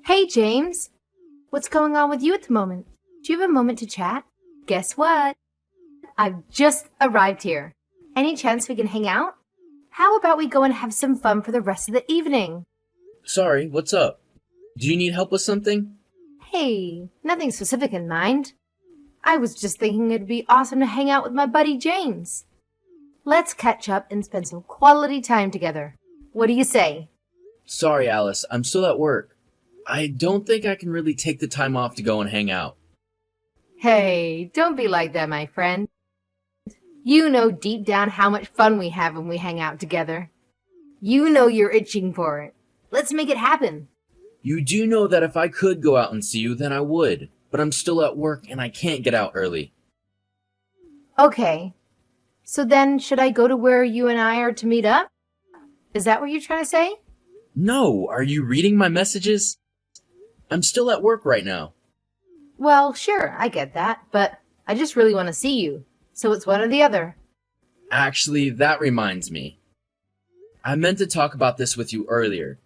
Hey, James. What's going on with you at the moment? Do you have a moment to chat? Guess what? I've just arrived here. Any chance we can hang out? How about we go and have some fun for the rest of the evening? Sorry, what's up? Do you need help with something? Hey, nothing specific in mind. I was just thinking it'd be awesome to hang out with my buddy James. Let's catch up and spend some quality time together. What do you say? Sorry, Alice, I'm still at work. I don't think I can really take the time off to go and hang out. Hey, don't be like that, my friend. You know deep down how much fun we have when we hang out together. You know you're itching for it. Let's make it happen. You do know that if I could go out and see you, then I would. But I'm still at work and I can't get out early. Okay. So then, should I go to where you and I are to meet up? Is that what you're trying to say? No, are you reading my messages? I'm still at work right now. Well, sure, I get that, but I just really want to see you. So it's one or the other. Actually, that reminds me. I meant to talk about this with you earlier,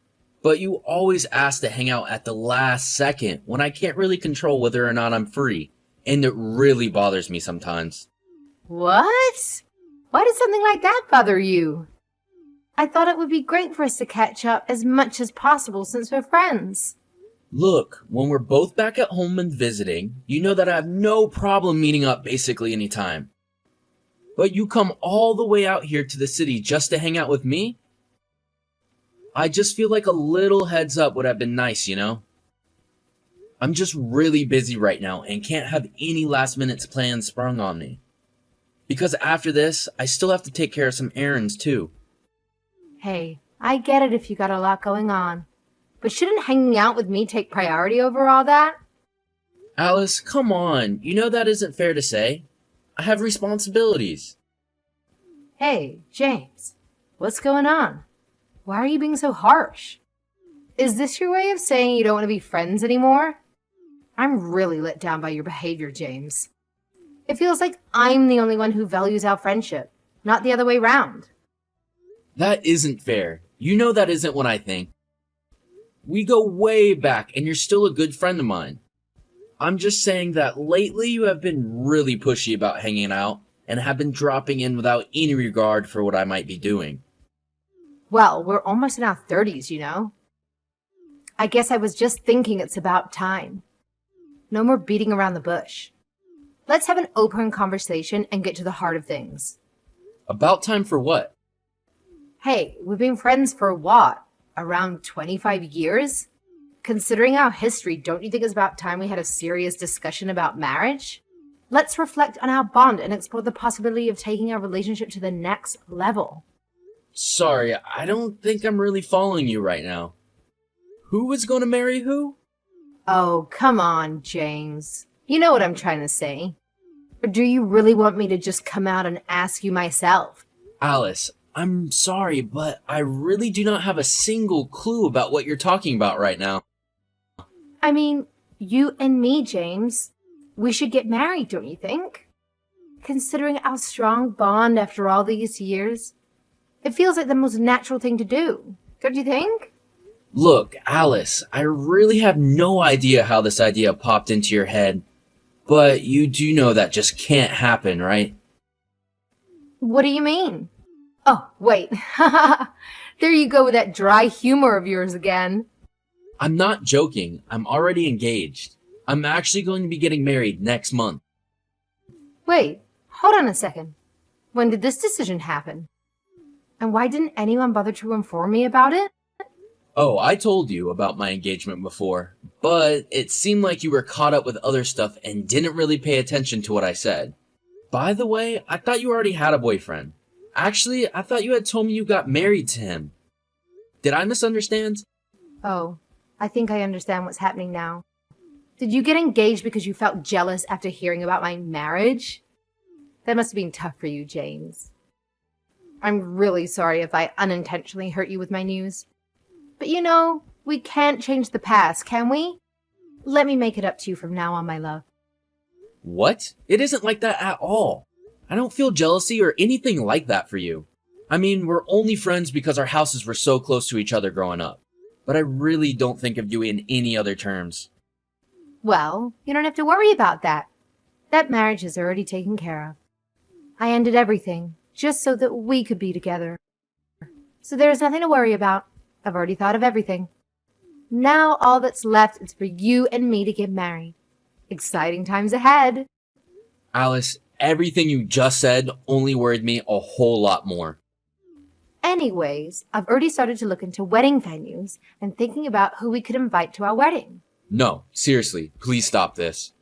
but you always ask to hang out at the last second when I can't really control whether or not I'm free, and it really bothers me sometimes. What? Why did something like that bother you? I thought it would be great for us to catch up as much as possible since we're friends. Look, when we're both back at home and visiting, you know that I have no problem meeting up basically any time. But you come all the way out here to the city just to hang out with me? I just feel like a little heads up would have been nice, you know? I'm just really busy right now and can't have any last minute plans sprung on me. Because after this, I still have to take care of some errands too. Hey, I get it if you got a lot going on. But shouldn't hanging out with me take priority over all that? Alice, come on. You know that isn't fair to say. I have responsibilities. Hey, James, what's going on? Why are you being so harsh? Is this your way of saying you don't want to be friends anymore? I'm really let down by your behavior, James. It feels like I'm the only one who values our friendship, not the other way round. That isn't fair. You know that isn't what I think. We go way back, and you're still a good friend of mine. I'm just saying that lately you have been really pushy about hanging out, and have been dropping in without any regard for what I might be doing. Well, we're almost in our 30s, you know. I guess I was just thinking it's about time. No more beating around the bush. Let's have an open conversation and get to the heart of things. About time for what? Hey, we've been friends for what? Around 25 years? Considering our history, don't you think it's about time we had a serious discussion about marriage? Let's reflect on our bond and explore the possibility of taking our relationship to the next level. Sorry, I don't think I'm really following you right now. Who is going to marry who? Oh, come on, James. You know what I'm trying to say. Or do you really want me to just come out and ask you myself? Alice, I'm sorry, but I really do not have a single clue about what you're talking about right now. I mean, you and me, James. We should get married, don't you think? Considering our strong bond after all these years, it feels like the most natural thing to do, don't you think? Look, Alice, I really have no idea how this idea popped into your head, but you do know that just can't happen, right? What do you mean? Oh, wait. There you go with that dry humor of yours again. I'm not joking. I'm already engaged. I'm actually going to be getting married next month. Wait, hold on a second. When did this decision happen? And why didn't anyone bother to inform me about it? Oh, I told you about my engagement before, but it seemed like you were caught up with other stuff and didn't really pay attention to what I said. By the way, I thought you already had a boyfriend. Actually, I thought you had told me you got married to him. Did I misunderstand? Oh, I think I understand what's happening now. Did you get engaged because you felt jealous after hearing about my marriage? That must have been tough for you, James. I'm really sorry if I unintentionally hurt you with my news. But you know, we can't change the past, can we? Let me make it up to you from now on, my love. What? It isn't like that at all. I don't feel jealousy or anything like that for you. I mean, we're only friends because our houses were so close to each other growing up. but I really don't think of you in any other terms. Well, you don't have to worry about that. That marriage is already taken care of. I ended everything just so that we could be together. So there is nothing to worry about. I've already thought of everything. Now all that's left is for you and me to get married. Exciting times ahead. Alice, everything you just said only worried me a whole lot more. Anyways, I've already started to look into wedding venues and thinking about who we could invite to our wedding. No, seriously, please stop this.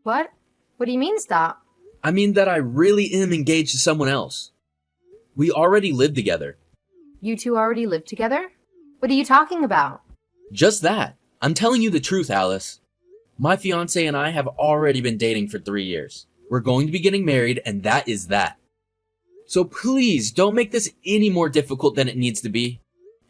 What? What do you mean stop? I mean that I really am engaged to someone else. We already live together. You two already live together? What are you talking about? Just that. I'm telling you the truth, Alice. My fiancé and I have already been dating for 3 years. We're going to be getting married, and that is that. So please, don't make this any more difficult than it needs to be.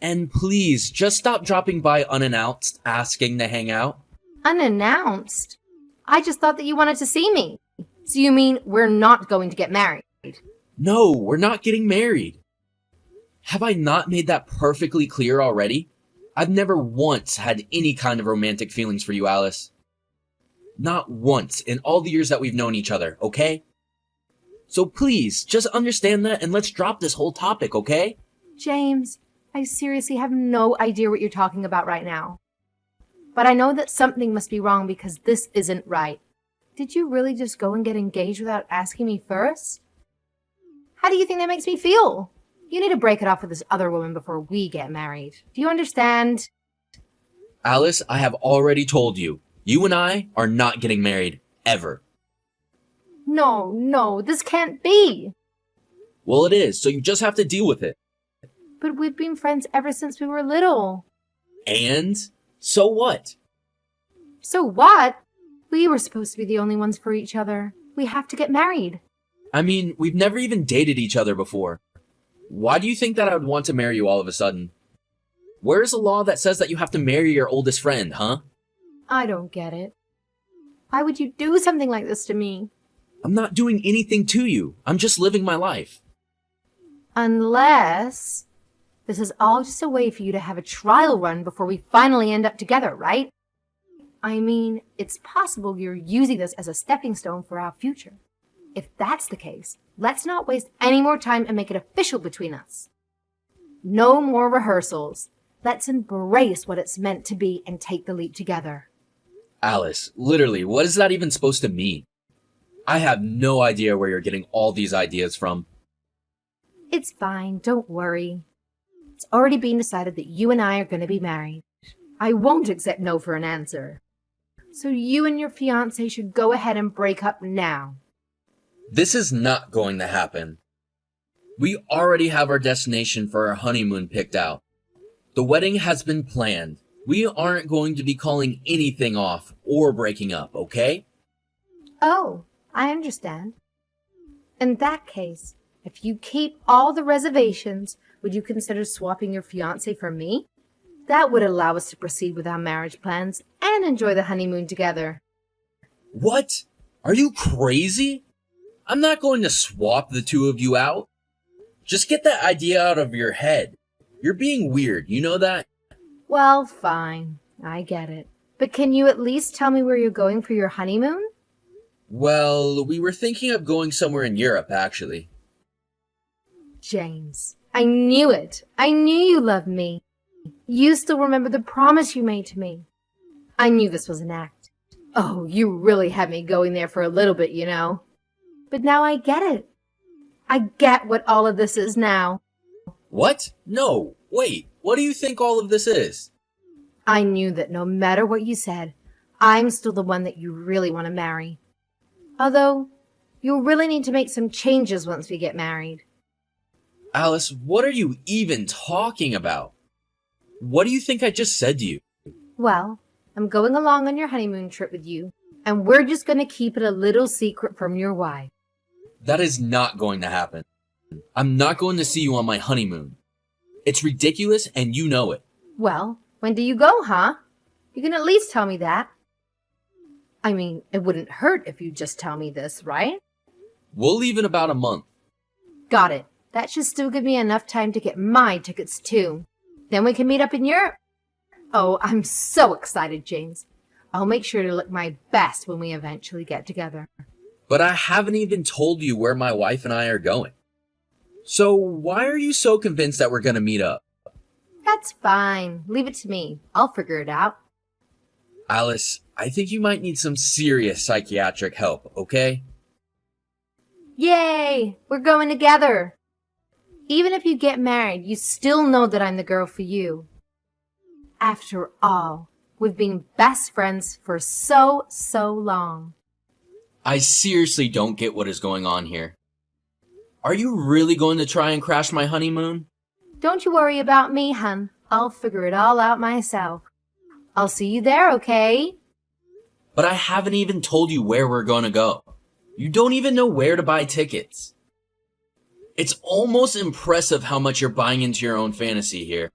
And please, just stop dropping by unannounced, asking to hang out. Unannounced? I just thought that you wanted to see me. So you mean we're not going to get married? No, we're not getting married. Have I not made that perfectly clear already? I've never once had any kind of romantic feelings for you, Alice. Not once in all the years that we've known each other, okay? So please, just understand that and let's drop this whole topic, okay? James, I seriously have no idea what you're talking about right now. But I know that something must be wrong because this isn't right. Did you really just go and get engaged without asking me first? How do you think that makes me feel? You need to break it off with this other woman before we get married. Do you understand? Alice, I have already told you. You and I are not getting married, ever. No, this can't be. Well, it is, so you just have to deal with it. But we've been friends ever since we were little. And? So what? So what? We were supposed to be the only ones for each other. We have to get married. I mean, we've never even dated each other before. Why do you think that I would want to marry you all of a sudden? Where's the law that says that you have to marry your oldest friend, huh? I don't get it. Why would you do something like this to me? I'm not doing anything to you. I'm just living my life. Unless this is all just a way for you to have a trial run before we finally end up together, right? I mean, it's possible you're using this as a stepping stone for our future. If that's the case, let's not waste any more time and make it official between us. No more rehearsals. Let's embrace what it's meant to be and take the leap together. Alice, literally, what is that even supposed to mean? I have no idea where you're getting all these ideas from. It's fine, don't worry. It's already been decided that you and I are going to be married. I won't accept no for an answer. So you and your fiancé should go ahead and break up now. This is not going to happen. We already have our destination for our honeymoon picked out. The wedding has been planned. We aren't going to be calling anything off or breaking up, okay? Oh, I understand. In that case, if you keep all the reservations, would you consider swapping your fiancé for me? That would allow us to proceed with our marriage plans and enjoy the honeymoon together. What? Are you crazy? I'm not going to swap the two of you out. Just get that idea out of your head. You're being weird, you know that? Well, fine. I get it. But can you at least tell me where you're going for your honeymoon? Well, we were thinking of going somewhere in Europe, actually. James, I knew it. I knew you loved me. You still remember the promise you made to me. I knew this was an act. Oh, you really had me going there for a little bit, you know. But now I get it. I get what all of this is now. What? No, wait, what do you think all of this is? I knew that no matter what you said, I'm still the one that you really want to marry. Although, you'll really need to make some changes once we get married. Alice, what are you even talking about? What do you think I just said to you? Well, I'm going along on your honeymoon trip with you, and we're just going to keep it a little secret from your wife. That is not going to happen. I'm not going to see you on my honeymoon. It's ridiculous and you know it. Well, when do you go, huh? You can at least tell me that. I mean, it wouldn't hurt if you just tell me this, right? We'll leave in about a month. Got it. That should still give me enough time to get my tickets too. Then we can meet up in Europe. Oh, I'm so excited, James. I'll make sure to look my best when we eventually get together. But I haven't even told you where my wife and I are going. So why are you so convinced that we're gonna meet up? That's fine. Leave it to me. I'll figure it out. Alice, I think you might need some serious psychiatric help, okay? Yay! We're going together. Even if you get married, you still know that I'm the girl for you. After all, we've been best friends for so long. I seriously don't get what is going on here. Are you really going to try and crash my honeymoon? Don't you worry about me, hun. I'll figure it all out myself. I'll see you there, okay? But I haven't even told you where we're going to go. You don't even know where to buy tickets. It's almost impressive how much you're buying into your own fantasy here.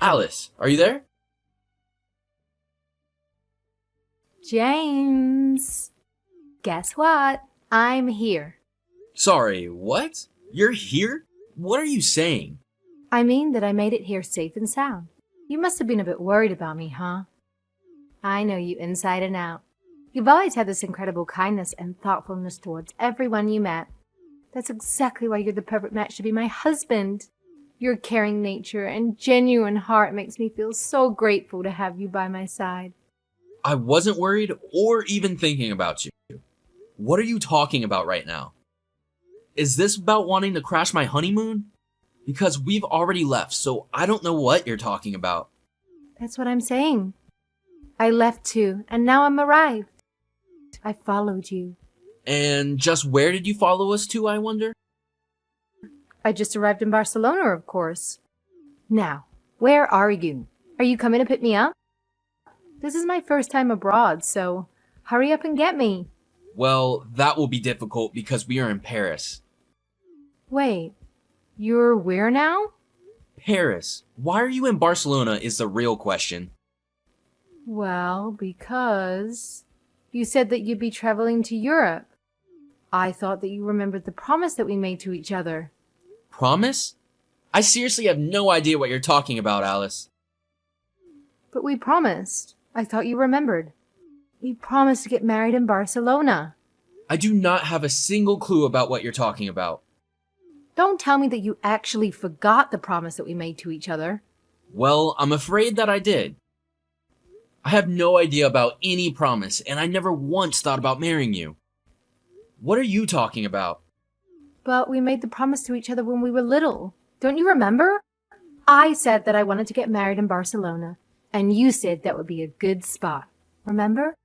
Alice, are you there? James, guess what? I'm here. Sorry, what? You're here? What are you saying? I mean that I made it here safe and sound. You must have been a bit worried about me, huh? I know you inside and out. You've always had this incredible kindness and thoughtfulness towards everyone you met. That's exactly why you're the perfect match to be my husband. Your caring nature and genuine heart makes me feel so grateful to have you by my side. I wasn't worried or even thinking about you. What are you talking about right now? Is this about wanting to crash my honeymoon? Because we've already left, so I don't know what you're talking about. That's what I'm saying. I left too, and now I'm arrived. I followed you. And just where did you follow us to, I wonder? I just arrived in Barcelona, of course. Now, where are you? Are you coming to pick me up? This is my first time abroad, so hurry up and get me. Well, that will be difficult because we are in Paris. Wait, you're where now? Paris. Why are you in Barcelona is the real question. Well, because you said that you'd be traveling to Europe. I thought that you remembered the promise that we made to each other. Promise? I seriously have no idea what you're talking about, Alice. But we promised. I thought you remembered. We promised to get married in Barcelona. I do not have a single clue about what you're talking about. Don't tell me that you actually forgot the promise that we made to each other. Well, I'm afraid that I did. I have no idea about any promise, and I never once thought about marrying you. What are you talking about? But we made the promise to each other when we were little. Don't you remember? I said that I wanted to get married in Barcelona, and you said that would be a good spot. Remember?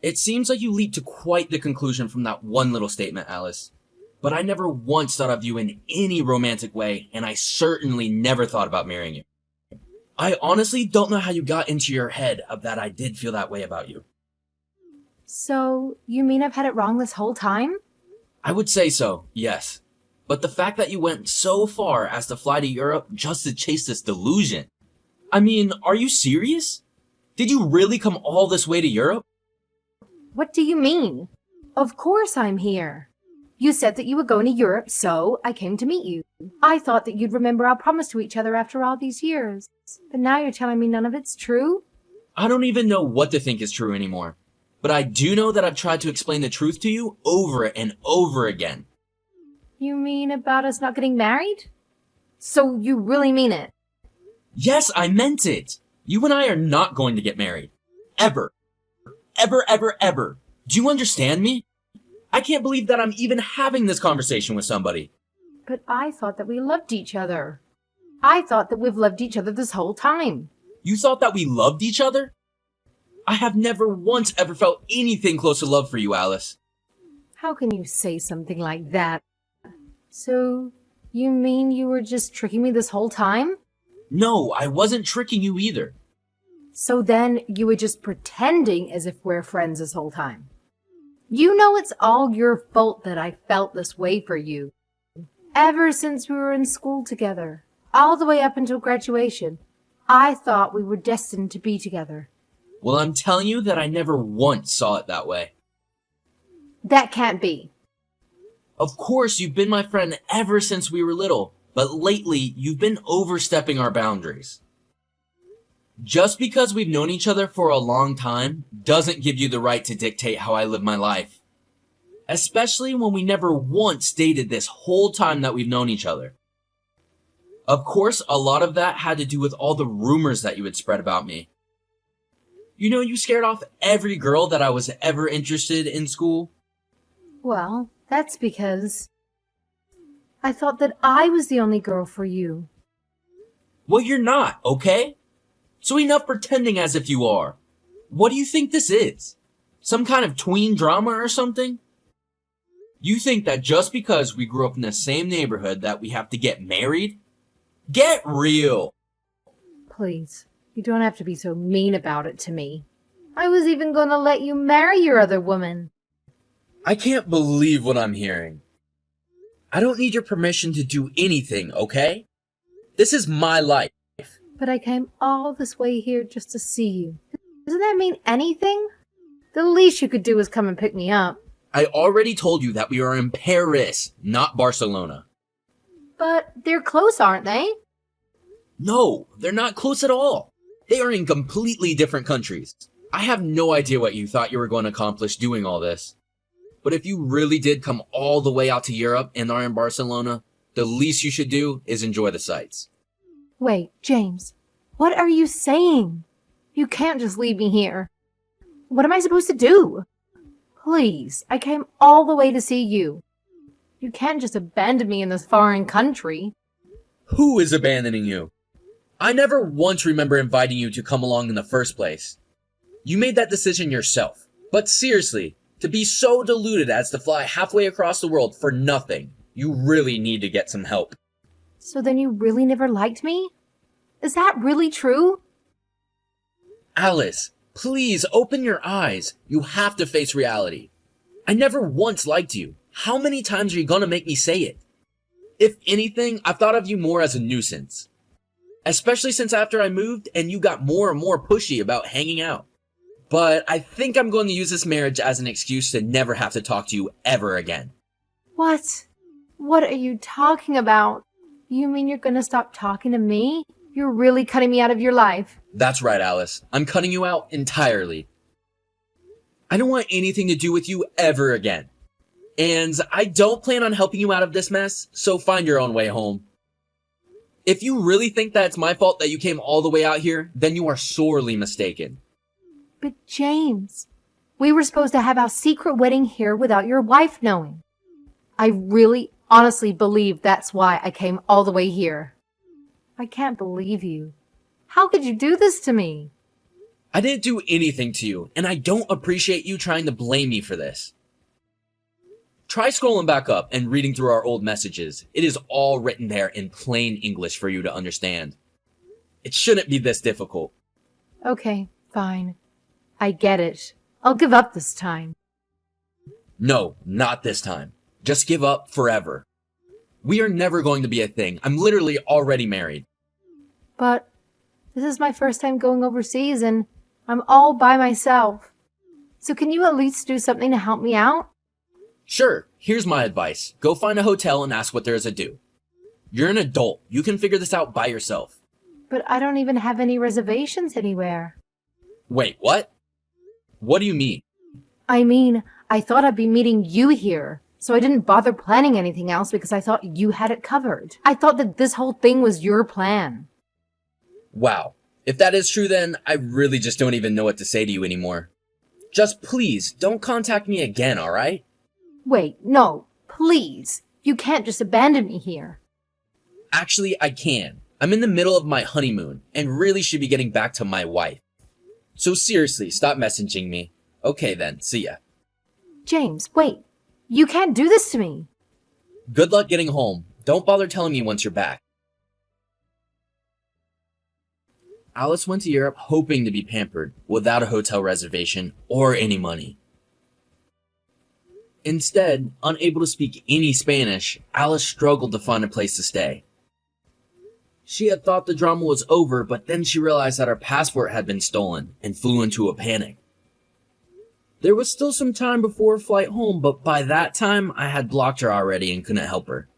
It seems like you leaped to quite the conclusion from that one little statement, Alice. But I never once thought of you in any romantic way, and I certainly never thought about marrying you. I honestly don't know how you got into your head of that I did feel that way about you. So, you mean I've had it wrong this whole time? I would say so, yes. But the fact that you went so far as to fly to Europe just to chase this delusion. I mean, are you serious? Did you really come all this way to Europe? What do you mean? Of course I'm here. You said that you were going to Europe, so I came to meet you. I thought that you'd remember our promise to each other after all these years. But now you're telling me none of it's true? I don't even know what to think is true anymore. But I do know that I've tried to explain the truth to you over and over again. You mean about us not getting married? So you really mean it? Yes, I meant it. You and I are not going to get married. Ever. Ever, ever, ever. Do you understand me? I can't believe that I'm even having this conversation with somebody. But I thought that we loved each other. I thought that we've loved each other this whole time. You thought that we loved each other? I have never once ever felt anything close to love for you, Alice. How can you say something like that? So, you mean you were just tricking me this whole time? No, I wasn't tricking you either. So then you were just pretending as if we're friends this whole time. You know it's all your fault that I felt this way for you. Ever since we were in school together, all the way up until graduation, I thought we were destined to be together. Well, I'm telling you that I never once saw it that way. That can't be. Of course, you've been my friend ever since we were little, but lately you've been overstepping our boundaries. Just because we've known each other for a long time doesn't give you the right to dictate how I live my life. Especially when we never once dated this whole time that we've known each other. Of course, a lot of that had to do with all the rumors that you had spread about me. You know, you scared off every girl that I was ever interested in school. Well, that's because I thought that I was the only girl for you. Well, you're not, okay? So enough pretending as if you are. What do you think this is? Some kind of tween drama or something? You think that just because we grew up in the same neighborhood that we have to get married? Get real! Please, you don't have to be so mean about it to me. I was even going to let you marry your other woman. I can't believe what I'm hearing. I don't need your permission to do anything, okay? This is my life. But I came all this way here just to see you. Doesn't that mean anything? The least you could do is come and pick me up. I already told you that we are in Paris, not Barcelona. But they're close, aren't they? No, they're not close at all. They are in completely different countries. I have no idea what you thought you were going to accomplish doing all this. But if you really did come all the way out to Europe and are in Barcelona, the least you should do is enjoy the sights. Wait, James, what are you saying? You can't just leave me here. What am I supposed to do? Please, I came all the way to see you. You can't just abandon me in this foreign country. Who is abandoning you? I never once remember inviting you to come along in the first place. You made that decision yourself. But seriously, to be so deluded as to fly halfway across the world for nothing, you really need to get some help. So then you really never liked me? Is that really true? Alice, please open your eyes. You have to face reality. I never once liked you. How many times are you gonna make me say it? If anything, I've thought of you more as a nuisance. Especially since after I moved and you got more and more pushy about hanging out. But I think I'm going to use this marriage as an excuse to never have to talk to you ever again. What? What are you talking about? You mean you're gonna stop talking to me? You're really cutting me out of your life. That's right, Alice. I'm cutting you out entirely. I don't want anything to do with you ever again. And I don't plan on helping you out of this mess, so find your own way home. If you really think that it's my fault that you came all the way out here, then you are sorely mistaken. But James, we were supposed to have our secret wedding here without your wife knowing. I really honestly believe that's why I came all the way here. I can't believe you. How could you do this to me? I didn't do anything to you, and I don't appreciate you trying to blame me for this. Try scrolling back up and reading through our old messages. It is all written there in plain English for you to understand. It shouldn't be this difficult. Okay, fine. I get it. I'll give up this time. No, not this time. Just give up forever. We are never going to be a thing. I'm literally already married. But this is my first time going overseas and I'm all by myself. So can you at least do something to help me out? Sure, here's my advice. Go find a hotel and ask what there is to do. You're an adult. You can figure this out by yourself. But I don't even have any reservations anywhere. Wait, what? What do you mean? I mean, I thought I'd be meeting you here. So I didn't bother planning anything else because I thought you had it covered. I thought that this whole thing was your plan. Wow. If that is true, then I really just don't even know what to say to you anymore. Just please, don't contact me again, alright? Wait, no, please. You can't just abandon me here. Actually, I can. I'm in the middle of my honeymoon and really should be getting back to my wife. So seriously, stop messaging me. Okay then, see ya. James, wait. You can't do this to me. Good luck getting home. Don't bother telling me once you're back. Alice went to Europe hoping to be pampered, without a hotel reservation or any money. Instead, unable to speak any Spanish, Alice struggled to find a place to stay. She had thought the drama was over, but then she realized that her passport had been stolen and flew into a panic. There was still some time before her flight home, but by that time, I had blocked her already and couldn't help her.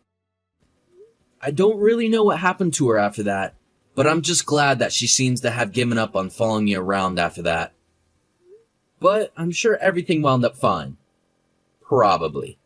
I don't really know what happened to her after that, but I'm just glad that she seems to have given up on following me around after that. But I'm sure everything wound up fine. Probably.